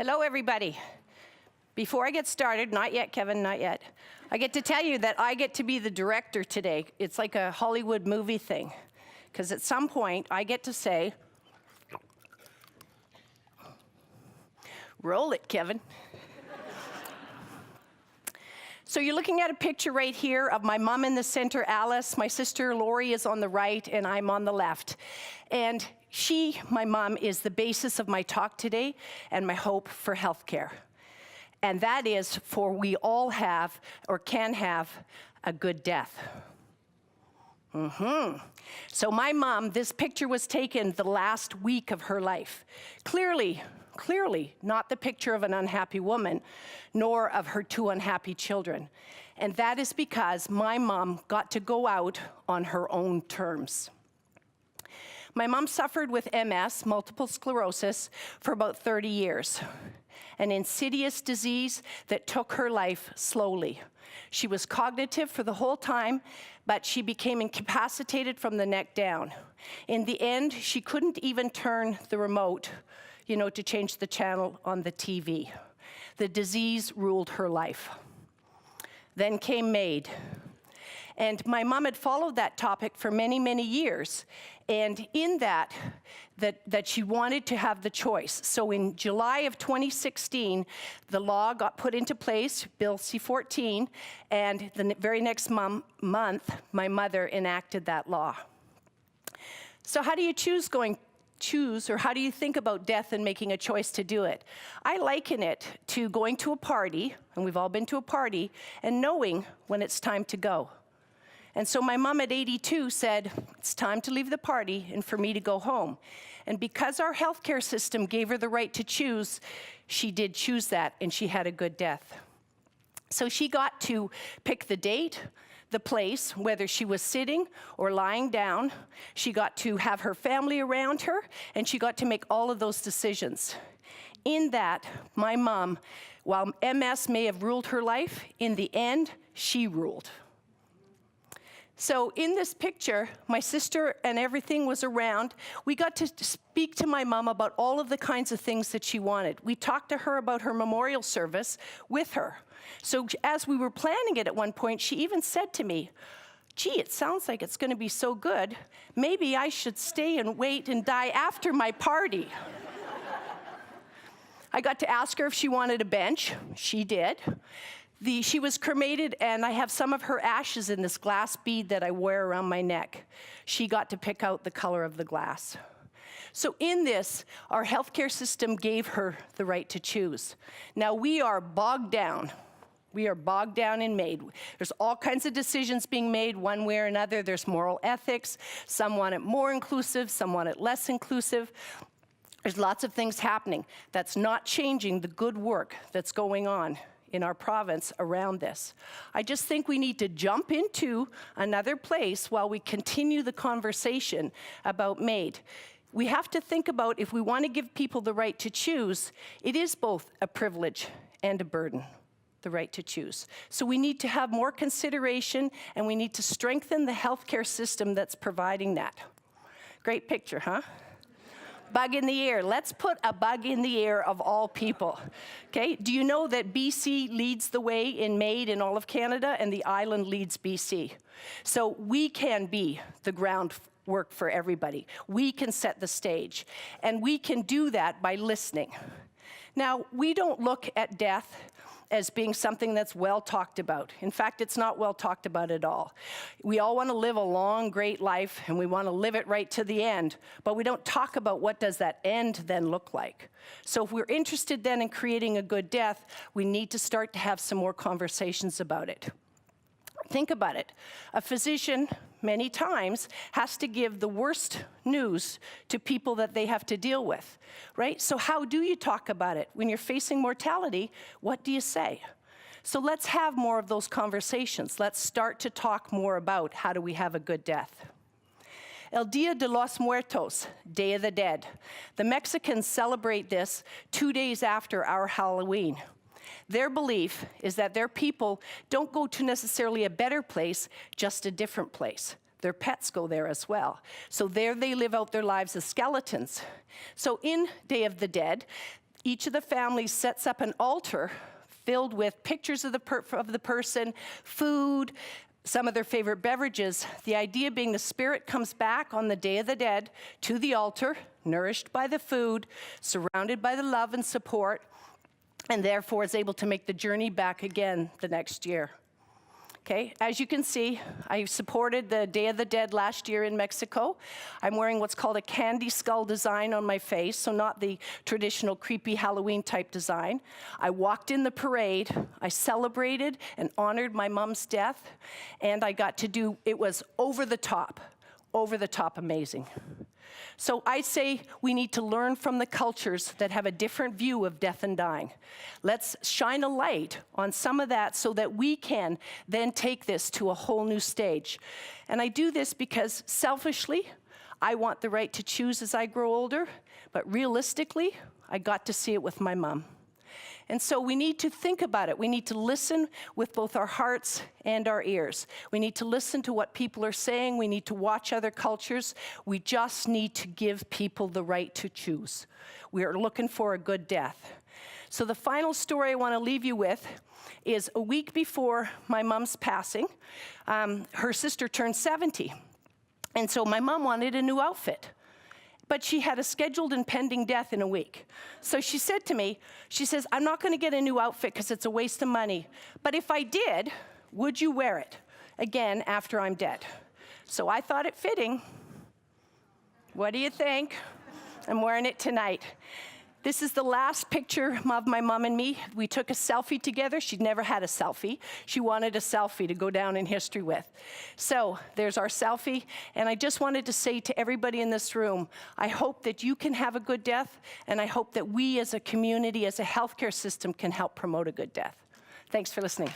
Hello, everybody. Before I get started, not yet, Kevin, not yet. I get to tell you that I get to be the director today. It's like a Hollywood movie thing, because at some point I get to say, roll it, Kevin. So you're looking at a picture right here of my mom in the center, Alice. My sister, Lori, is on the right, and I'm on the left. And she, my mom, is the basis of my talk today and my hope for healthcare. And that is for we all have, or can have, a good death. So my mom, this picture was taken the last week of her life. Clearly not the picture of an unhappy woman, nor of her two unhappy children. And that is because my mom got to go out on her own terms. My mom suffered with MS, multiple sclerosis, for about 30 years, an insidious disease that took her life slowly. She was cognitive for the whole time, but she became incapacitated from the neck down. In the end, she couldn't even turn the remote, to change the channel on the TV. The disease ruled her life. Then came MAiD. And my mom had followed that topic for many, many years. And in that she wanted to have the choice. So in July of 2016, the law got put into place, Bill C-14, and the very next month, my mother enacted that law. So how do you choose, or how do you think about death and making a choice to do it? I liken it to going to a party, and we've all been to a party, and knowing when it's time to go. And so my mom at 82 said, it's time to leave the party and for me to go home. And because our healthcare system gave her the right to choose, she did choose that, and she had a good death. So she got to pick the date, the place, whether she was sitting or lying down. She got to have her family around her, and she got to make all of those decisions. In that, my mom, while MS may have ruled her life, in the end, she ruled. So in this picture, my sister and everything was around. We got to speak to my mom about all of the kinds of things that she wanted. We talked to her about her memorial service with her. So as we were planning it at one point, she even said to me, gee, it sounds like it's going to be so good. Maybe I should stay and wait and die after my party. I got to ask her if she wanted a bench. She did. She was cremated, and I have some of her ashes in this glass bead that I wear around my neck. She got to pick out the color of the glass. So in this, our healthcare system gave her the right to choose. Now we are bogged down. We are bogged down in MAiD. There's all kinds of decisions being made one way or another. There's moral ethics. Some want it more inclusive, some want it less inclusive. There's lots of things happening. That's not changing the good work that's going on in our province around this. I just think we need to jump into another place while we continue the conversation about MAiD. We have to think about, if we want to give people the right to choose, it is both a privilege and a burden, the right to choose. So we need to have more consideration, and we need to strengthen the healthcare system that's providing that. Great picture, huh? Bug in the ear. Let's put a bug in the ear of all people. Okay? Do you know that BC leads the way in MAiD in all of Canada, and the island leads BC? So we can be the groundwork for everybody. We can set the stage, and we can do that by listening. Now, we don't look at death as being something that's well talked about. In fact, it's not well talked about at all. We all want to live a long, great life, and we want to live it right to the end, but we don't talk about what does that end then look like. So if we're interested then in creating a good death, we need to start to have some more conversations about it. Think about it. A physician, many times, has to give the worst news to people that they have to deal with, right? So how do you talk about it? When you're facing mortality, what do you say? So let's have more of those conversations. Let's start to talk more about how do we have a good death. El Dia de los Muertos, Day of the Dead. The Mexicans celebrate this 2 days after our Halloween. Their belief is that their people don't go to necessarily a better place, just a different place. Their pets go there as well. So there they live out their lives as skeletons. So in Day of the Dead, each of the families sets up an altar filled with pictures of the person, food, some of their favorite beverages. The idea being the spirit comes back on the Day of the Dead to the altar, nourished by the food, surrounded by the love and support, and therefore is able to make the journey back again the next year. Okay, as you can see, I supported the Day of the Dead last year in Mexico. I'm wearing what's called a candy skull design on my face, so not the traditional creepy Halloween type design. I walked in the parade, I celebrated and honored my mom's death, and I got to do, it was over the top amazing. So I say we need to learn from the cultures that have a different view of death and dying. Let's shine a light on some of that so that we can then take this to a whole new stage. And I do this because selfishly, I want the right to choose as I grow older, but realistically, I got to see it with my mom. And so we need to think about it. We need to listen with both our hearts and our ears. We need to listen to what people are saying. We need to watch other cultures. We just need to give people the right to choose. We are looking for a good death. So the final story I want to leave you with is a week before my mom's passing, her sister turned 70. And so my mom wanted a new outfit. But she had a scheduled and pending death in a week. So she said to me, she says, I'm not going to get a new outfit because it's a waste of money. But if I did, would you wear it again after I'm dead? So I thought it fitting. What do you think? I'm wearing it tonight. This is the last picture of my mom and me. We took a selfie together. She'd never had a selfie. She wanted a selfie to go down in history with. So there's our selfie. And I just wanted to say to everybody in this room, I hope that you can have a good death, and I hope that we as a community, as a healthcare system, can help promote a good death. Thanks for listening.